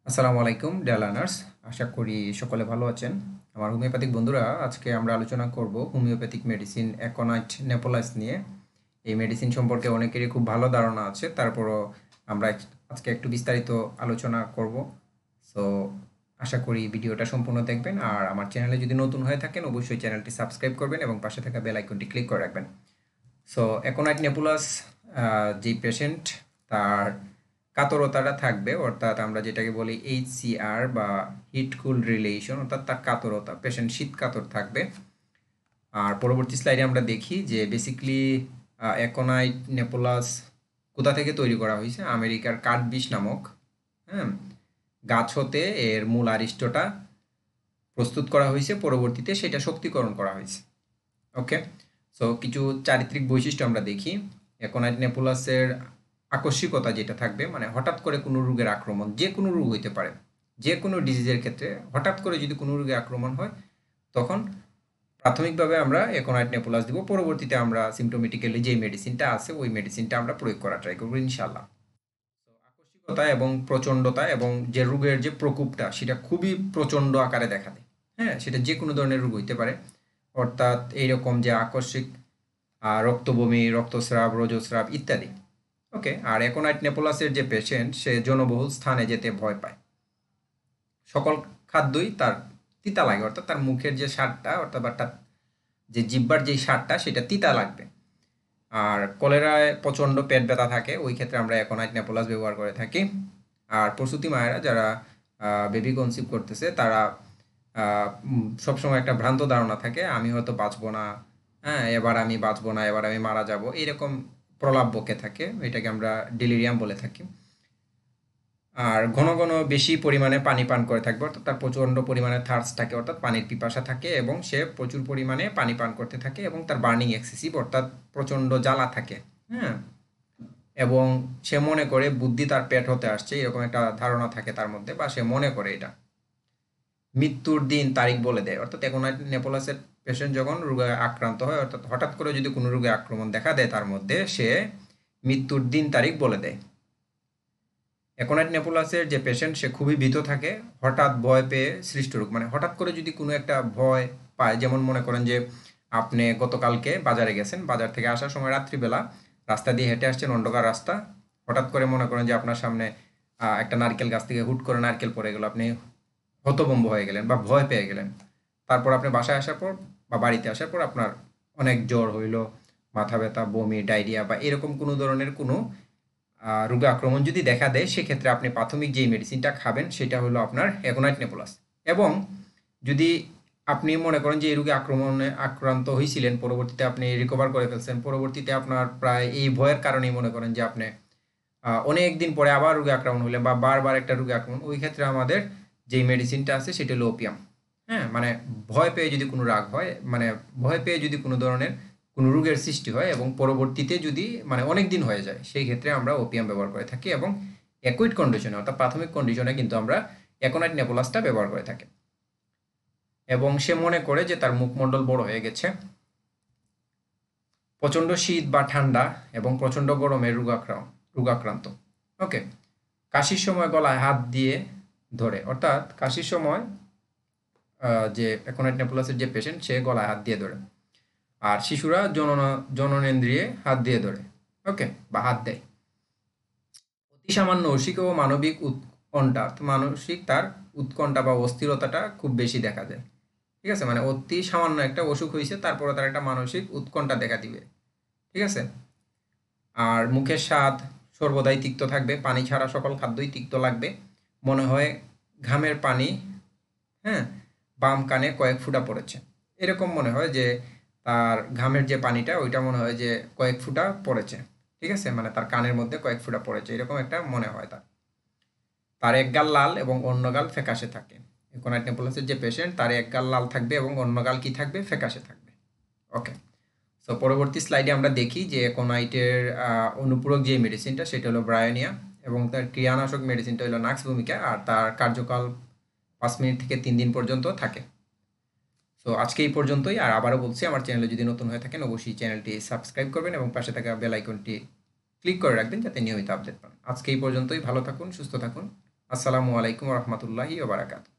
আসসালামু আলাইকুম dear learners, আশা করি সকলে ভালো আছেন। আমার হোমিওপ্যাথিক বন্ধুরা, আজকে আমরা আলোচনা করব হোমিওপ্যাথিক মেডিসিন অ্যাকোনাইট নেপোলাস নিয়ে। এই মেডিসিন সম্পর্কে অনেকেরই খুব ভালো ধারণা আছে, তারপরও আমরা আজকে একটু বিস্তারিত আলোচনা করব। সো আশা করি ভিডিওটা সম্পূর্ণ দেখবেন, আর আমার চ্যানেলে যদি নতুন হয়ে থাকেন অবশ্যই চ্যানেলটি সাবস্ক্রাইব করবেন এবং পাশে থাকা বেল আইকনটি ক্লিক করে রাখবেন। সো অ্যাকোনাইট নেপুলাস যেই পেশেন্ট, তার কাতরতাটা থাকবে, অর্থাৎ আমরা যেটাকে বলি HCR বা হিট কুল রিলেশন, অর্থাৎ তার কাতরতা, পেশেন্ট শীত কাতর থাকবে। আর পরবর্তী স্লাইডে আমরা দেখি যে বেসিক্যালি অ্যাকোনাইট নেপুলাস কোথা থেকে তৈরি করা হয়েছে। আমেরিকার কাঠবিষ নামক গাছ হতে এর মূল আরিষ্টটা প্রস্তুত করা হয়েছে, পরবর্তীতে সেটা শক্তিকরণ করা হয়েছে। ওকে, সো কিছু চারিত্রিক বৈশিষ্ট্য আমরা দেখি। অ্যাকোনাইট নেপুলাসের আকস্মিকতা যেটা থাকবে, মানে হঠাৎ করে কোনো রোগের আক্রমণ, যে কোনো রোগ হইতে পারে, যে কোনো ডিজিজের ক্ষেত্রে হঠাৎ করে যদি কোনো রোগে আক্রমণ হয়, তখন প্রাথমিকভাবে আমরা অ্যাকোনাইট নেপুলাস দিব, পরবর্তীতে আমরা সিমটোমেটিক্যালি যে মেডিসিনটা আছে ওই মেডিসিনটা আমরা প্রয়োগ করা ট্রাই করবো ইনশাল্লাহ। তো আকস্মিকতা এবং প্রচণ্ডতা এবং যে রোগের যে প্রকোপটা সেটা খুবই প্রচণ্ড আকারে দেখা দেয়। হ্যাঁ, সেটা যে কোনো ধরনের রোগ হইতে পারে, অর্থাৎ এইরকম যে আকস্মিক রক্তবমি, রক্তস্রাব, রজস্রাব ইত্যাদি। ওকে, আর অ্যাকোনাইট নেপুলাসের যে পেশেন্ট, সে জনবহুল স্থানে যেতে ভয় পায়। সকল খাদ্যই তার তিতা লাগে, অর্থাৎ তার মুখের যে স্বাদটা, অর্থাৎ তার যে জিহ্বার যে স্বাদটা সেটা তিতা লাগবে। আর কলেরায় প্রচণ্ড পেট ব্যথা থাকে, ওই ক্ষেত্রে আমরা অ্যাকোনাইট নেপুলাস ব্যবহার করে থাকি। আর প্রসূতি মায়েরা যারা বেবি কনসিভ করতেছে, তারা সবসময় একটা ভ্রান্ত ধারণা থাকে, আমি হয়তো বাঁচবো না, হ্যাঁ এবার আমি বাঁচবো না, এবার আমি মারা যাব, এইরকম প্রলাপ বকে থাকে, এটাকে আমরা ডেলিরিয়াম বলে থাকি। আর ঘন ঘন বেশি পরিমাণে পানি পান করে থাকবে, অর্থাৎ তার প্রচণ্ড পরিমাণে থার্স থাকে, অর্থাৎ পানির পিপাসা থাকে এবং সে প্রচুর পরিমাণে পানি পান করতে থাকে, এবং তার বার্নিং এক্সেসিভ, অর্থাৎ প্রচণ্ড জ্বালা থাকে। হ্যাঁ, এবং সে মনে করে বুদ্ধি তার পেট হতে আসছে, এরকম একটা ধারণা থাকে তার মধ্যে, বা সে মনে করে এটা। মৃত্যুর দিন তারিখ বলে দেয়, অর্থাৎ অ্যাকোনাইট নেপুলাসের পেশেন্ট যখন রোগে আক্রান্ত হয়, অর্থাৎ হঠাৎ করে যদি কোনো রোগে আক্রমণ দেখা দেয় তার মধ্যে, সে মৃত্যুর দিন তারিখ বলে দেয়। অ্যাকোনাইট নেপুলাসের যে পেশেন্ট, সে খুবই ভীত থাকে, হঠাৎ ভয় পেয়ে সৃষ্ট রোগ, মানে হঠাৎ করে যদি কোনো একটা ভয় পায়, যেমন মনে করেন যে আপনি গতকালকে বাজারে গেছেন, বাজার থেকে আসার সময় রাত্রিবেলা রাস্তা দিয়ে হেঁটে আসছেন, অন্ধকার রাস্তা, হঠাৎ করে মনে করেন যে আপনার সামনে একটা নারকেল গাছ থেকে হুট করে নারকেল পড়ে গেল, আপনি হতভম্ব হয়ে গেলেন বা ভয় পেয়ে গেলেন। তারপর আপনি বাসায় আসার পর বা বাড়িতে আসার পর আপনার অনেক জ্বর হইল, মাথা ব্যথা, বমি, ডায়রিয়া বা এরকম কোনো ধরনের কোনো রোগে আক্রমণ যদি দেখা দেয়, সেক্ষেত্রে আপনি প্রাথমিক যেই মেডিসিনটা খাবেন সেটা হলো আপনার অ্যাকোনাইট নেপুলাস। এবং যদি আপনি মনে করেন যে এই রোগে আক্রান্ত হয়েছিলেন, পরবর্তীতে আপনি রিকভার করে ফেলছেন, পরবর্তীতে আপনার প্রায় এই ভয়ের কারণেই মনে করেন যে আপনি অনেক দিন পরে আবার রোগে আক্রমণ হলেন বা বারবার একটা রোগে আক্রমণ, ওই ক্ষেত্রে আমাদের যেই মেডিসিনটা আছে সেটা হলো ওপিয়াম। হ্যাঁ, মানে ভয় পেয়ে যদি কোনো রাগ হয়, মানে ভয় পেয়ে যদি কোনো ধরনের কোনো রোগের সৃষ্টি হয় এবং পরবর্তীতে যদি মানে অনেক দিন হয়ে যায়, সেই ক্ষেত্রে আমরা ওপিয়াম ব্যবহার করে থাকি। এবং অ্যাকুইট কন্ডিশনে, অর্থাৎ প্রাথমিক কন্ডিশনে কিন্তু আমরা অ্যাকোনাইট নেপুলাসটা ব্যবহার করে থাকি। এবং সে মনে করে যে তার মুখমণ্ডল বড় হয়ে গেছে, প্রচণ্ড শীত বা ঠান্ডা এবং প্রচণ্ড গরমে রোগাক্রান্ত। ওকে, কাশির সময় গলায় হাত দিয়ে ধরে, অর্থাৎ কাশির সময় যে অ্যাকোনাইট নেপুলাসের যে পেশেন্ট, সে গলায় হাত দিয়ে ধরে। আর শিশুরা জননেন্দ্রিয়ে হাত দিয়ে ধরে, ওকে, বা হাত দেয়। অতি সামান্য অসিক ও মানবিক উৎকণ্ঠা, মানসিক তার উৎকণ্ঠা বা অস্থিরতাটা খুব বেশি দেখা যায়। ঠিক আছে, মানে অতি সামান্য একটা অসুখ হয়েছে, তারপরে তার একটা মানসিক উৎকণ্ঠা দেখা দিবে। ঠিক আছে, আর মুখের স্বাদ সর্বদাই তিক্ত থাকবে, পানি ছাড়া সকল খাদ্যই তিক্ত লাগবে, মনে হয় ঘামের পানি, হ্যাঁ, বাম কানে কয়েক ফোঁটা পড়েছে, এরকম মনে হয় যে তার ঘামের যে পানিটা ওইটা মনে হয় যে কয়েক ফোঁটা পড়েছে। ঠিক আছে, মানে তার কানের মধ্যে কয়েক ফোঁটা পড়েছে, এরকম একটা মনে হয় তার। তার এক গাল লাল এবং অন্য গাল ফ্যাকাশে থাকে। অ্যাকোনাইট নেপুলাসের যে পেশেন্ট, তার এক গাল লাল থাকবে এবং অন্য গাল কি থাকবে, ফ্যাকাশে থাকবে। ওকে, সো পরবর্তী স্লাইডে আমরা দেখি যে অ্যাকোনাইটের অনুপূরক যে মেডিসিনটা সেটা হলো ব্রায়োনিয়া, এবং তার ক্রিয়ানাশক মেডিসিনটা হলো নাক্স ভূমিকা, আর তার কার্যকাল 5 মিনিট থেকে 3 দিন পর্যন্ত থাকে। সো আজকে এই পর্যন্তই, আর আবারও বলছি, আমার চ্যানেলে যদি নতুন হয়ে থাকেন অবশ্যই চ্যানেলটি সাবস্ক্রাইব করবেন এবং পাশে থাকা বেল আইকনটি ক্লিক করে রাখবেন যাতে নিয়মিত আপডেট পান। আজকে এই পর্যন্তই, ভালো থাকুন, সুস্থ থাকুন, আসসালামু আলাইকুম রহমতুল্লাহি ওয়া বারাকাতুহু।